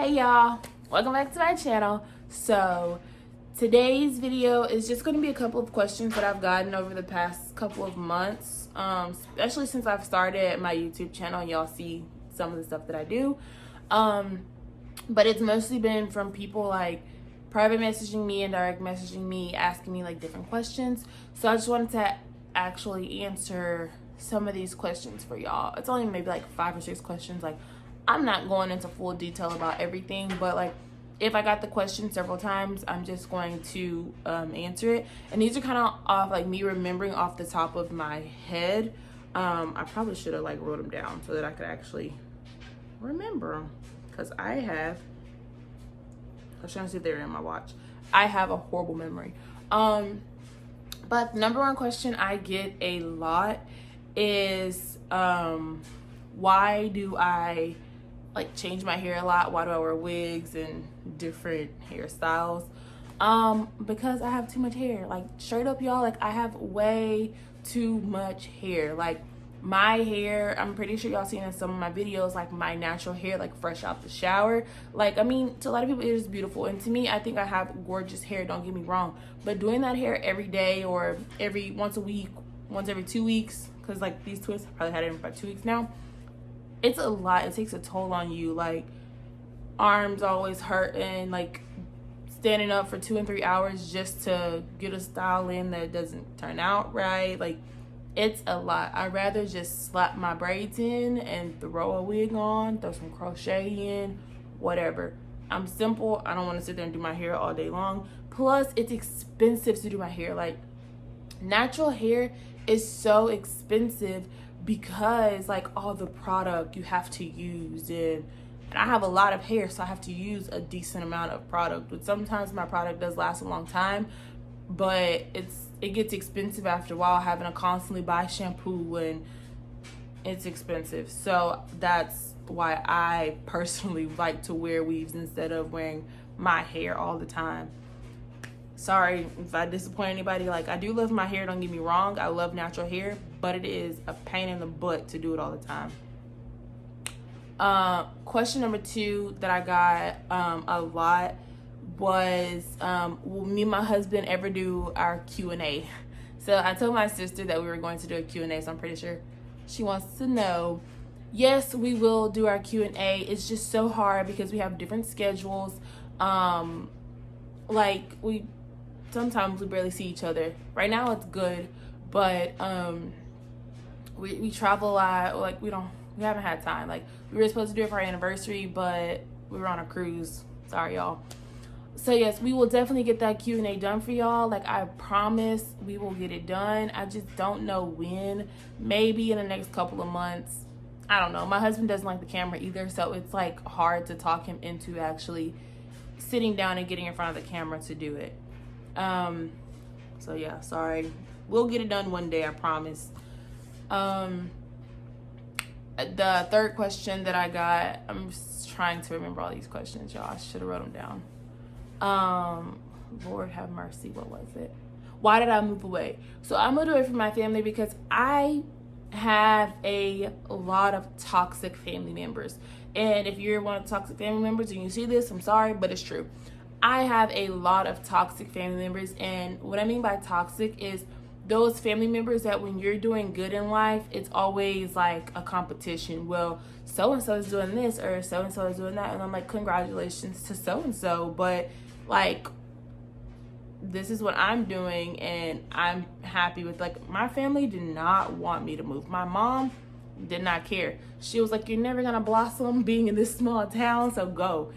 Hey y'all, welcome back to my channel. So today's video is just going to be a couple of questions that I've gotten over the past couple of months, especially since I've started my YouTube channel. Y'all see some of the stuff that I do, but it's mostly been from people like private messaging me and direct messaging me, asking me like different questions. So I just wanted to actually answer some of these questions for y'all. It's only maybe like 5 or 6 questions. Like, I'm not going into full detail about everything, but like if I got the question several times, I'm just going to answer it. And these are kind of off like me remembering off the top of my head. I probably should have like wrote them down so that I could actually remember them, because I was trying to see if they were in my watch. I have a horrible memory. But the number one question I get a lot is why do I like change my hair a lot? Why do I wear wigs and different hairstyles? Because I have too much hair. Like, straight up, y'all, like I have way too much hair. Like, my hair, I'm pretty sure y'all seen in some of my videos, like my natural hair, like fresh out the shower. Like, I mean, to a lot of people it is beautiful, and to me, I think I have gorgeous hair, don't get me wrong, but doing that hair every day or once a week, once every 2 weeks, because like these twists, I probably had it in about 2 weeks now, it's a lot. It takes a toll on you. Like, arms always hurting, like standing up for 2 and 3 hours just to get a style in that doesn't turn out right. Like, it's a lot. I'd rather just slap my braids in and throw a wig on, throw some crochet in, whatever. I'm simple. I don't want to sit there and do my hair all day long. Plus, it's expensive to do my hair. Like, natural hair is so expensive because like all the product you have to use, and I have a lot of hair, so I have to use a decent amount of product. But sometimes my product does last a long time, but it gets expensive after a while, having to constantly buy shampoo, and it's expensive. So that's why I personally like to wear weaves instead of wearing my hair all the time. Sorry if I disappoint anybody. Like, I do love my hair, don't get me wrong. I love natural hair, but it is a pain in the butt to do it all the time. Question number 2 that I got a lot was, will me and my husband ever do our Q&A? So I told my sister that we were going to do a Q&A, so I'm pretty sure she wants to know. Yes, we will do our Q&A. It's just so hard because we have different schedules. Like, sometimes we barely see each other. Right now it's good, but we travel a lot. Like, we haven't had time. Like, we were supposed to do it for our anniversary, but we were on a cruise. Sorry, y'all. So yes, we will definitely get that Q&A done for y'all. Like, I promise we will get it done. I just don't know when. Maybe in the next couple of months. I don't know. My husband doesn't like the camera either, so it's like hard to talk him into actually sitting down and getting in front of the camera to do it. So yeah, sorry. We'll get it done one day, I promise. The third question that I got, I'm just trying to remember all these questions, y'all. I should have wrote them down. Lord have mercy, what was it? Why did I move away? So I moved away from my family because I have a lot of toxic family members. And if you're one of the toxic family members and you see this, I'm sorry, but it's true. I have a lot of toxic family members, and what I mean by toxic is those family members that when you're doing good in life, it's always like a competition. Well, so-and-so is doing this, or so-and-so is doing that, and I'm like, congratulations to so-and-so, but like, this is what I'm doing, and I'm happy with. Like, my family did not want me to move. My mom did not care. She was like, you're never gonna blossom being in this small town, so go.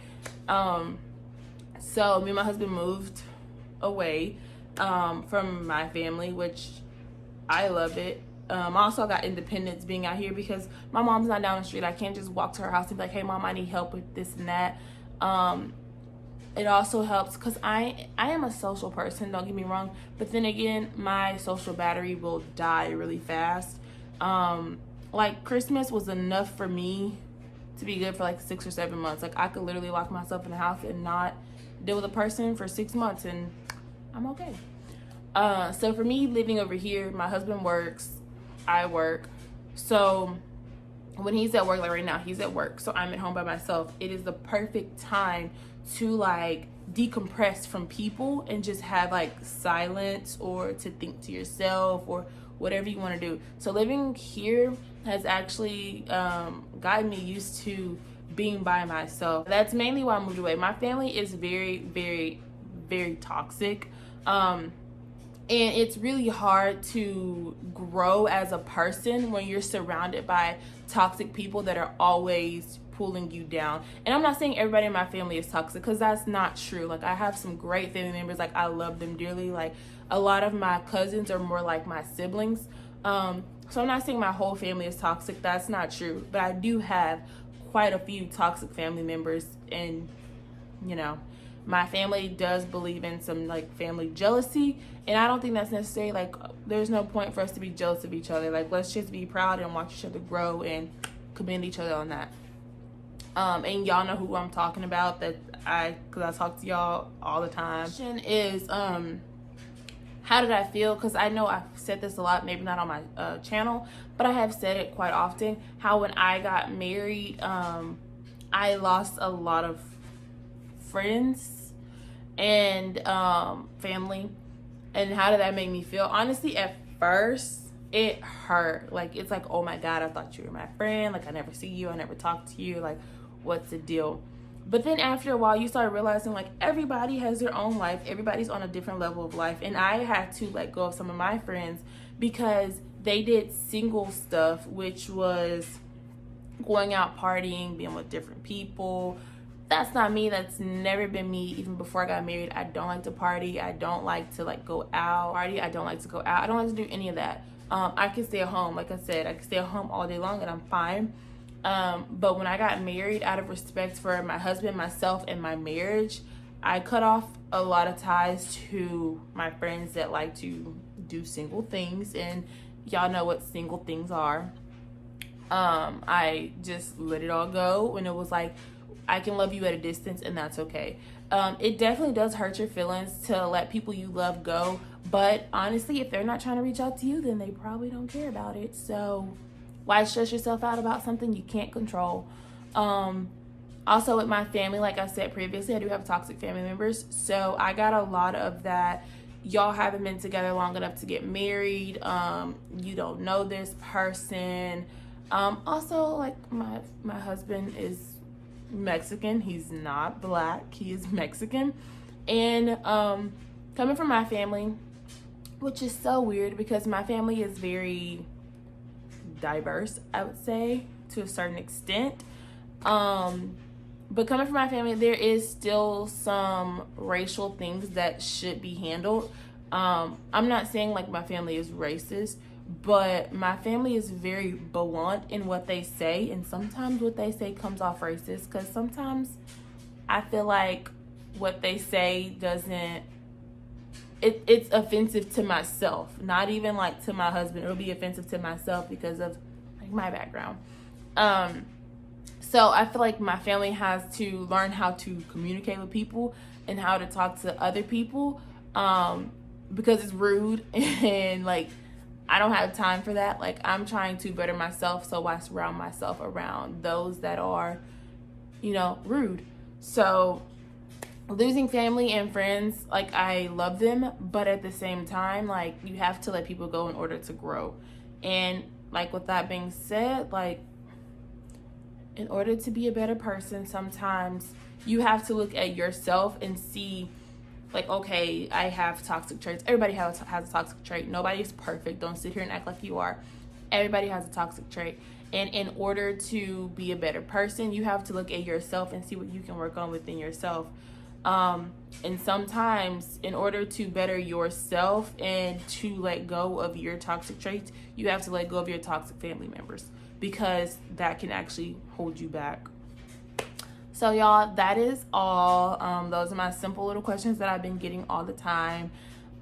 So me and my husband moved away from my family, which I love it. Also got independence being out here because my mom's not down the street. I can't just walk to her house and be like, hey mom, I need help with this and that. It also helps because I am a social person, don't get me wrong, but then again, my social battery will die really fast. Like, Christmas was enough for me to be good for like 6 or 7 months. Like, I could literally lock myself in the house and not deal with a person for 6 months, and I'm okay. So for me, living over here, my husband works, I work, so when he's at work, like right now, he's at work, so I'm at home by myself. It is the perfect time to like decompress from people and just have like silence, or to think to yourself, or whatever you want to do. So living here has actually gotten me used to being by myself. That's mainly why I moved away. My family is very, very, very toxic. And it's really hard to grow as a person when you're surrounded by toxic people that are always pulling you down. And I'm not saying everybody in my family is toxic, because that's not true. Like, I have some great family members. Like, I love them dearly. Like, a lot of my cousins are more like my siblings. So I'm not saying my whole family is toxic. That's not true. But I do have quite a few toxic family members. And, you know, my family does believe in some like family jealousy, and I don't think that's necessary. Like, there's no point for us to be jealous of each other. Like, let's just be proud and watch each other grow and commend each other on that. And y'all know who I'm talking about, because I talk to y'all all the time. The question is, how did I feel? Because I know I've said this a lot, maybe not on my channel, but I have said it quite often, how when I got married, I lost a lot of friends and family. And how did that make me feel? Honestly, at first it hurt. Like, it's like, oh my God, I thought you were my friend. Like, I never see you, I never talk to you. Like, what's the deal? But then after a while, you start realizing, like, everybody has their own life. Everybody's on a different level of life. And I had to let go of some of my friends because they did single stuff, which was going out partying, being with different people. That's not me. That's never been me. Even before I got married, I don't like to party. I don't like to like go out party. I don't like to go out. I don't like to do any of that. I can stay at home. Like I said, I can stay at home all day long and I'm fine. But when I got married, out of respect for my husband, myself, and my marriage, I cut off a lot of ties to my friends that like to do single things. And y'all know what single things are. I just let it all go, and it was like, I can love you at a distance, and that's okay. It definitely does hurt your feelings to let people you love go, but honestly, if they're not trying to reach out to you, then they probably don't care about it. So why stress yourself out about something you can't control? Also, with my family, like I said previously, I do have toxic family members, so I got a lot of that. Y'all haven't been together long enough to get married. You don't know this person. Also, like, my husband is Mexican. He's not black. He is Mexican. And coming from my family, which is so weird because my family is very diverse, I would say, to a certain extent. But coming from my family, there is still some racial things that should be handled. I'm not saying like my family is racist, but my family is very blunt in what they say, and sometimes what they say comes off racist, because sometimes I feel like what they say doesn't, it's offensive to myself, not even like to my husband. It'll be offensive to myself because of like my background. So I feel like my family has to learn how to communicate with people and how to talk to other people, because it's rude and like I don't have time for that. Like, I'm trying to better myself, so I surround myself around those that are, you know, rude. So losing family and friends, like, I love them, but at the same time, like, you have to let people go in order to grow. And like, with that being said, like, in order to be a better person, sometimes you have to look at yourself and see, like, okay, I have toxic traits. Everybody has a toxic trait. Nobody is perfect. Don't sit here and act like you are. Everybody has a toxic trait. And in order to be a better person, you have to look at yourself and see what you can work on within yourself. And sometimes, in order to better yourself and to let go of your toxic traits, you have to let go of your toxic family members, because that can actually hold you back. So y'all, that is all. Those are my simple little questions that I've been getting all the time.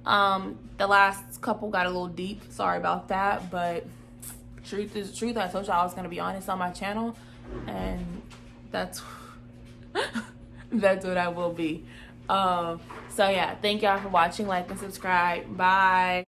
The last couple got a little deep. Sorry about that, but truth is truth. I told y'all I was gonna be honest on my channel, and that's that's what I will be. So yeah, thank y'all for watching. Like and subscribe. Bye.